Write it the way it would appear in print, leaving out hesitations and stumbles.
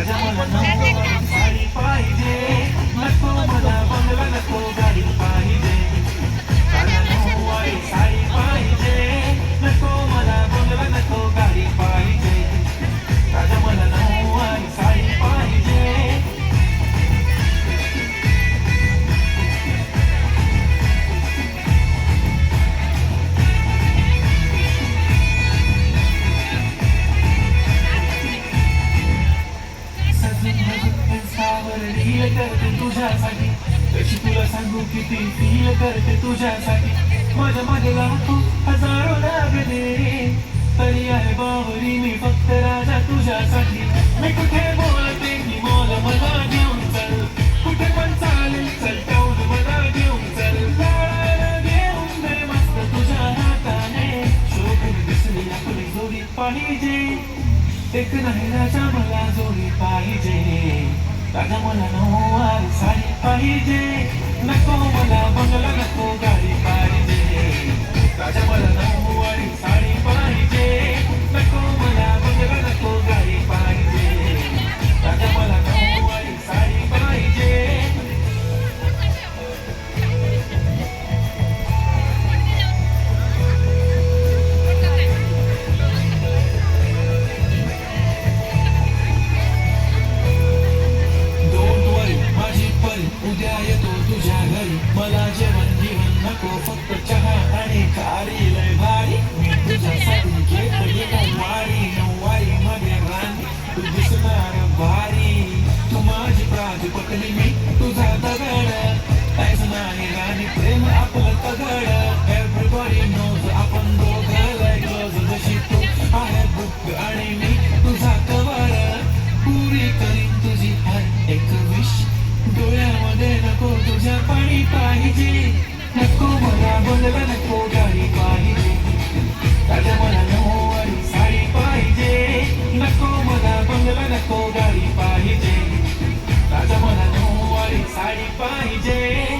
राजा मला नऊवारी साडी पाहिजे, नको मला बंगला, नको गाडी पाहिजे. राजा नऊवारी साडी पाहिजे, नको मला बंगला, नको गाडी पाहिजे. राजा मला नऊवारी साडी पाहिजे. करते तुझ्यासाठी, कशी तुला सांगू किती फील करते तुझ्यासाठी. माझ्या मागे लाखो हजारो लागले, तरी आहे बावरी मी फक्त राजा तुझ्यासाठी. मी कुठे बोलते की मोल मला घेऊन चल, कुठे पण चालेल चल टाऊन मला घेऊन चल. गाळाला घेऊन दे मस्त तुझ्या हाताने, शोभून दिसली आपली जोडी पाहिजे. एक नाही राजा मला जोडी पाहिजे. राजा मला नऊवारी साडी पाहिजे, नको मला बंगला, नको गाडी पाहिजे. राजा मला नऊवारी साडी पाहिजे, नको मला बंगला, नको गाडी पाहिजे. राजा मला नऊवारी साडी पाहिजे. उद्या येतो तुझ्या घरी, मला जेवण घेऊन नको फक्त चहा आणि खारी लय भारी. मी तुझ्यासाठी घेतली नऊवारी, नऊवारी मध्ये राणी तू दिसणार भारी. तू माझी प्राजपकली, मी तुझा दगड, काहीच नाही राणी प्रेम आपलं तगड. एव्हरीबॉडी नोज आपण दोघं लाईक जशी तू आहे बुक आणि मी तुझा कवर. पुरी करीन तुझी हर एक विश, डोळ्यामध्ये नको तुझ्या पाणी पाहिजे. नको मला बंगला, नको गाडी पाहिजे. राजा मला नऊवारी साडी पाहिजे, नको मला बंगला, नको गाडी पाहिजे. राजा मला नऊवारी साडी पाहिजे.